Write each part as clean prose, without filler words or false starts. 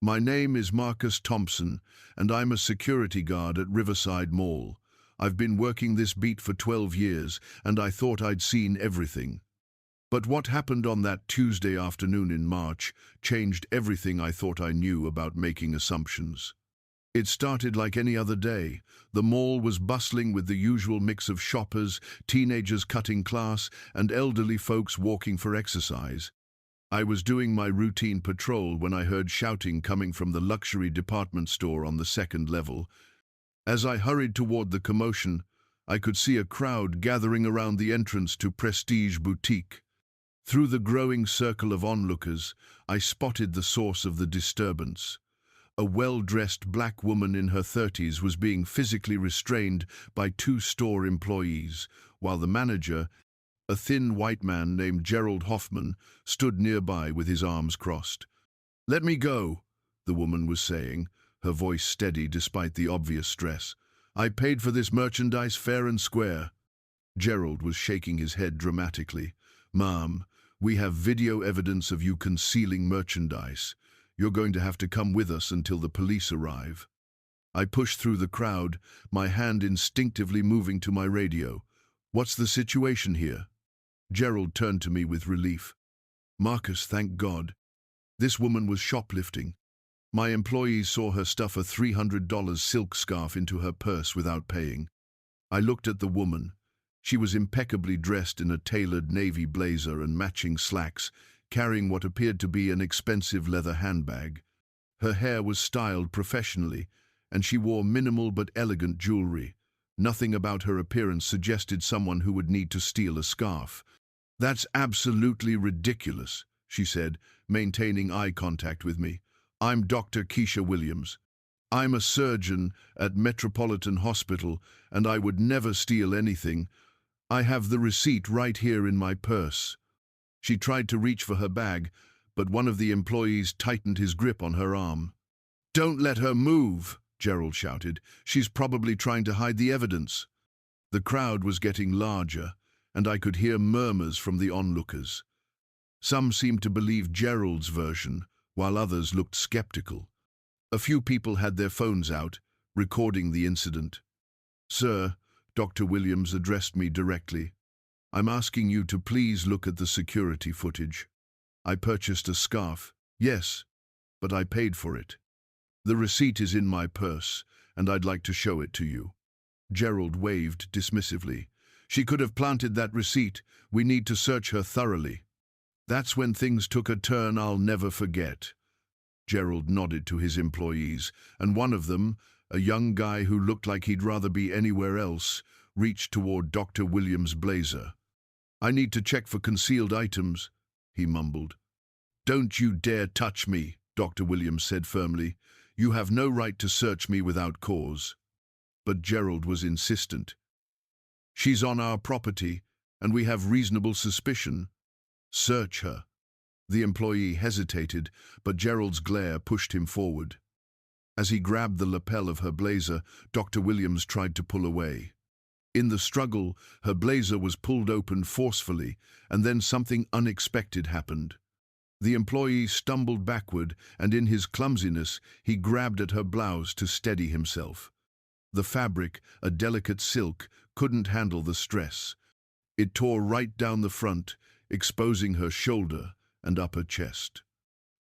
My name is Marcus Thompson, and I'm a security guard at Riverside Mall. I've been working this beat for 12 years, and I thought I'd seen everything. But what happened on that Tuesday afternoon in March changed everything I thought I knew about making assumptions. It started like any other day. The mall was bustling with the usual mix of shoppers, teenagers cutting class, and elderly folks walking for exercise. I was doing my routine patrol when I heard shouting coming from the luxury department store on the second level. As I hurried toward the commotion, I could see a crowd gathering around the entrance to Prestige Boutique. Through the growing circle of onlookers, I spotted the source of the disturbance. A well-dressed black woman in her 30s was being physically restrained by two store employees, while the manager, a thin white man named Gerald Hoffman, stood nearby with his arms crossed. "Let me go," the woman was saying, her voice steady despite the obvious stress. "I paid for this merchandise fair and square." Gerald was shaking his head dramatically. "Ma'am, we have video evidence of you concealing merchandise. You're going to have to come with us until the police arrive." I pushed through the crowd, my hand instinctively moving to my radio. "What's the situation here?" Gerald turned to me with relief. "Marcus, thank God. This woman was shoplifting. My employees saw her stuff a $300 silk scarf into her purse without paying." I looked at the woman. She was impeccably dressed in a tailored navy blazer and matching slacks, carrying what appeared to be an expensive leather handbag. Her hair was styled professionally, and she wore minimal but elegant jewelry. Nothing about her appearance suggested someone who would need to steal a scarf. "That's absolutely ridiculous," she said, maintaining eye contact with me. "I'm Dr. Keisha Williams. I'm a surgeon at Metropolitan Hospital, and I would never steal anything. I have the receipt right here in my purse." She tried to reach for her bag, but one of the employees tightened his grip on her arm. "Don't let her move," Gerald shouted. "She's probably trying to hide the evidence." The crowd was getting larger, and I could hear murmurs from the onlookers. Some seemed to believe Gerald's version, while others looked skeptical. A few people had their phones out, recording the incident. "Sir," Dr. Williams addressed me directly, "I'm asking you to please look at the security footage. I purchased a scarf, yes, but I paid for it. The receipt is in my purse, and I'd like to show it to you." Gerald waved dismissively. "She could have planted that receipt. We need to search her thoroughly." That's when things took a turn I'll never forget. Gerald nodded to his employees, and one of them, a young guy who looked like he'd rather be anywhere else, reached toward Dr. Williams' blazer. "I need to check for concealed items," he mumbled. "Don't you dare touch me," Dr. Williams said firmly. "You have no right to search me without cause." But Gerald was insistent. "She's on our property, and we have reasonable suspicion. Search her." The employee hesitated, but Gerald's glare pushed him forward. As he grabbed the lapel of her blazer, Dr. Williams tried to pull away. In the struggle, her blazer was pulled open forcefully, and then something unexpected happened. The employee stumbled backward, and in his clumsiness, he grabbed at her blouse to steady himself. The fabric, a delicate silk, couldn't handle the stress. It tore right down the front, exposing her shoulder and upper chest.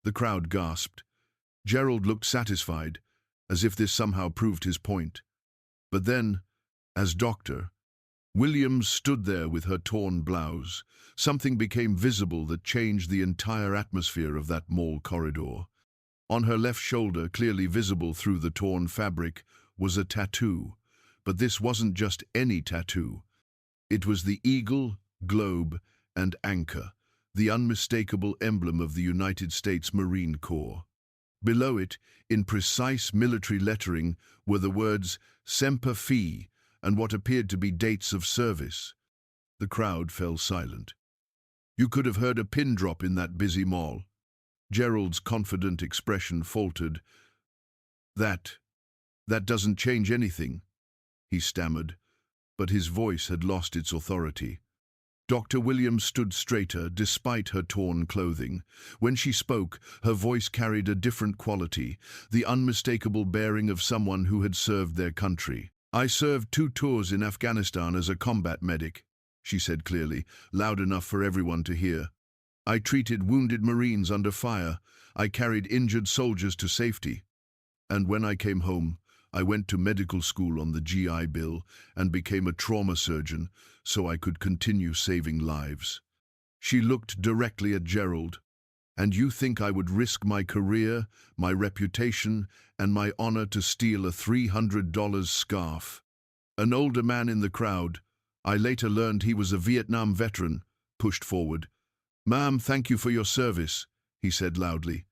The crowd gasped. Gerald looked satisfied, as if this somehow proved his point. But then, as doctor, Williams stood there with her torn blouse. Something became visible that changed the entire atmosphere of that mall corridor. On her left shoulder, clearly visible through the torn fabric, was a tattoo. But this wasn't just any tattoo. It was the eagle, globe, and anchor, the unmistakable emblem of the United States Marine Corps. Below it, in precise military lettering, were the words "Semper Fi" and what appeared to be dates of service. The crowd fell silent. You could have heard a pin drop in that busy mall. Gerald's confident expression faltered. That doesn't change anything," he stammered, but his voice had lost its authority. Dr. Williams stood straighter despite her torn clothing. When she spoke, her voice carried a different quality, the unmistakable bearing of someone who had served their country. "I served 2 tours in Afghanistan as a combat medic," she said clearly, loud enough for everyone to hear. "I treated wounded Marines under fire. I carried injured soldiers to safety. And when I came home, I went to medical school on the GI Bill and became a trauma surgeon so I could continue saving lives." She looked directly at Gerald. "And you think I would risk my career, my reputation, and my honor to steal a $300 scarf?" An older man in the crowd, I later learned he was a Vietnam veteran, pushed forward. "Ma'am, thank you for your service," he said loudly.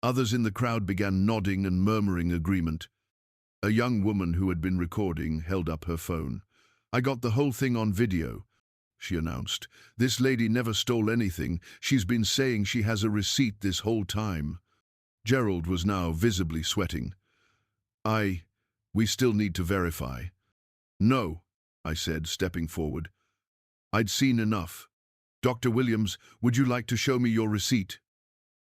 Others in the crowd began nodding and murmuring agreement. A young woman who had been recording held up her phone. "I got the whole thing on video," she announced. "This lady never stole anything. She's been saying she has a receipt this whole time." Gerald was now visibly sweating. We still need to verify." "No," I said, stepping forward. "I'd seen enough. Dr. Williams, would you like to show me your receipt?"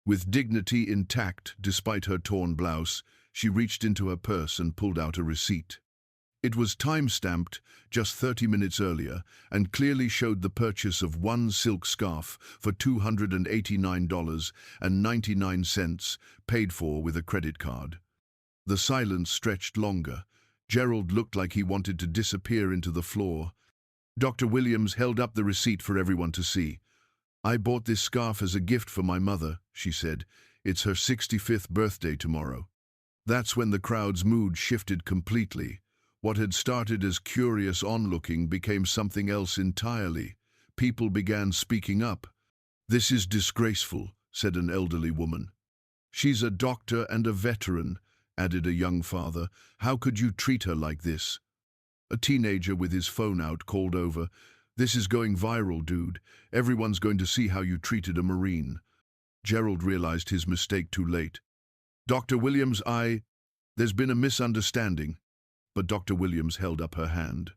With dignity intact despite her torn blouse, she reached into her purse and pulled out a receipt. It was time-stamped just 30 minutes earlier and clearly showed the purchase of 1 silk scarf for $289.99, paid for with a credit card. The silence stretched longer. Gerald looked like he wanted to disappear into the floor. Dr. Williams held up the receipt for everyone to see. "I bought this scarf as a gift for my mother," she said. "It's her 65th birthday tomorrow." That's when the crowd's mood shifted completely. What had started as curious onlooking became something else entirely. People began speaking up. "This is disgraceful," said an elderly woman. "She's a doctor and a veteran," added a young father. "How could you treat her like this?" A teenager with his phone out called over, "This is going viral, dude. Everyone's going to see how you treated a Marine." Gerald realized his mistake too late. "Dr. Williams, there's been a misunderstanding." But Dr. Williams held up her hand.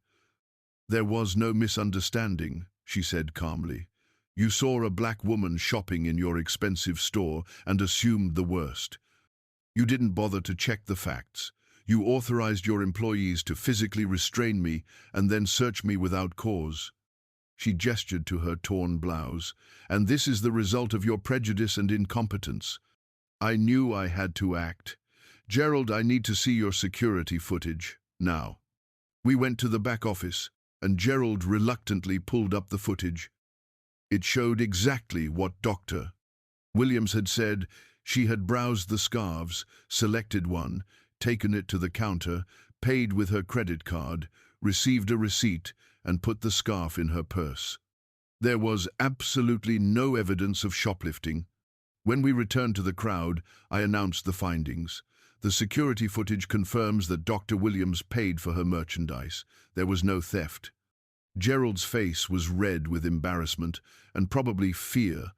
"There was no misunderstanding," she said calmly. "You saw a black woman shopping in your expensive store and assumed the worst. You didn't bother to check the facts. You authorized your employees to physically restrain me and then search me without cause." She gestured to her torn blouse. "And this is the result of your prejudice and incompetence. I knew I had to act. Gerald, I need to see your security footage, now." We went to the back office, and Gerald reluctantly pulled up the footage. It showed exactly what Dr. Williams had said. She had browsed the scarves, selected one, taken it to the counter, paid with her credit card, received a receipt, and put the scarf in her purse. There was absolutely no evidence of shoplifting. When we returned to the crowd, I announced the findings. The security footage confirms that Dr. Williams paid for her merchandise. There was no theft. Gerald's face was red with embarrassment and probably fear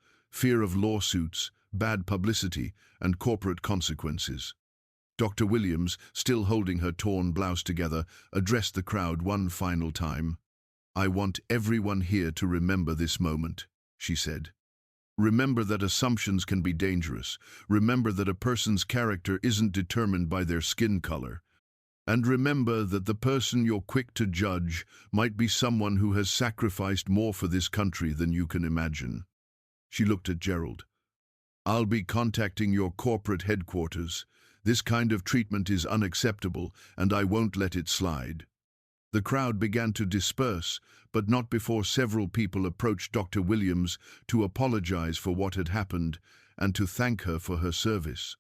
of lawsuits, bad publicity, and corporate consequences. Dr. Williams, still holding her torn blouse together, addressed the crowd one final time. "I want everyone here to remember this moment," she said. "Remember that assumptions can be dangerous. Remember that a person's character isn't determined by their skin color. And remember that the person you're quick to judge might be someone who has sacrificed more for this country than you can imagine." She looked at Gerald. "I'll be contacting your corporate headquarters. This kind of treatment is unacceptable, and I won't let it slide." The crowd began to disperse, but not before several people approached Dr. Williams to apologize for what had happened and to thank her for her service.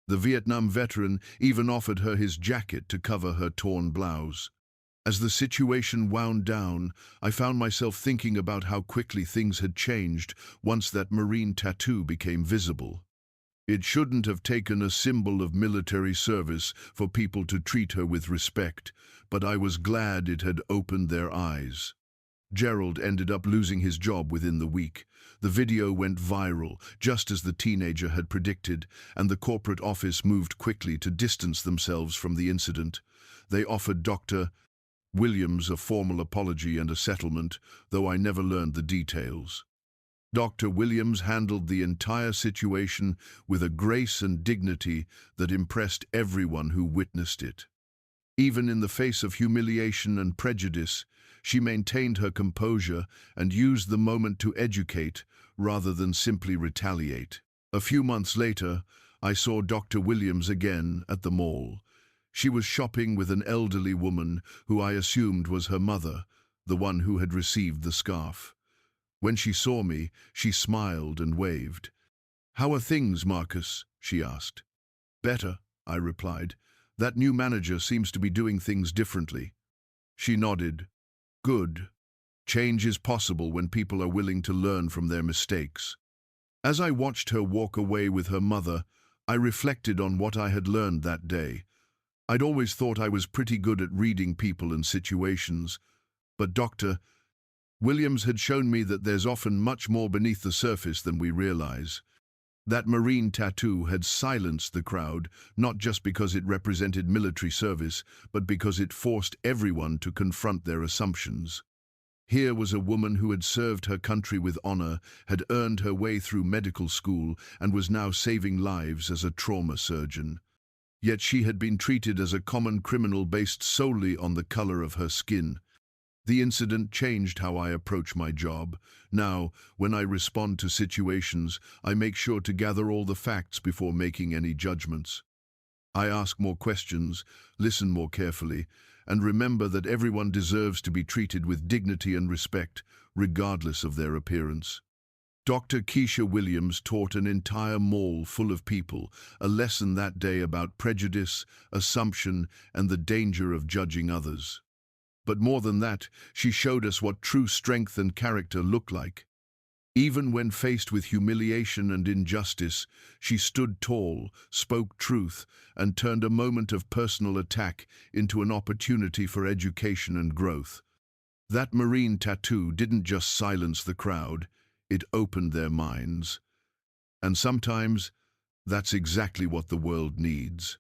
The Vietnam veteran even offered her his jacket to cover her torn blouse. As the situation wound down, I found myself thinking about how quickly things had changed once that Marine tattoo became visible. It shouldn't have taken a symbol of military service for people to treat her with respect, but I was glad it had opened their eyes. Gerald ended up losing his job within the week. The video went viral, just as the teenager had predicted, and the corporate office moved quickly to distance themselves from the incident. They offered Dr. Williams a formal apology and a settlement, though I never learned the details. Dr. Williams handled the entire situation with a grace and dignity that impressed everyone who witnessed it. Even in the face of humiliation and prejudice, she maintained her composure and used the moment to educate rather than simply retaliate. A few months later, I saw Dr. Williams again at the mall. She was shopping with an elderly woman who I assumed was her mother, the one who had received the scarf. When she saw me, she smiled and waved. "How are things, Marcus?" she asked. "Better," I replied. "That new manager seems to be doing things differently." She nodded. "Good. Change is possible when people are willing to learn from their mistakes." As I watched her walk away with her mother, I reflected on what I had learned that day. I'd always thought I was pretty good at reading people and situations, but Dr. Williams had shown me that there's often much more beneath the surface than we realize. That marine tattoo had silenced the crowd, not just because it represented military service, but because it forced everyone to confront their assumptions. Here was a woman who had served her country with honor, had earned her way through medical school, and was now saving lives as a trauma surgeon. Yet she had been treated as a common criminal based solely on the color of her skin. The incident changed how I approach my job. Now, when I respond to situations, I make sure to gather all the facts before making any judgments. I ask more questions, listen more carefully, and remember that everyone deserves to be treated with dignity and respect, regardless of their appearance. Dr. Keisha Williams taught an entire mall full of people a lesson that day about prejudice, assumption, and the danger of judging others. But more than that, she showed us what true strength and character look like. Even when faced with humiliation and injustice, she stood tall, spoke truth, and turned a moment of personal attack into an opportunity for education and growth. That marine tattoo didn't just silence the crowd, it opened their minds. And sometimes, that's exactly what the world needs.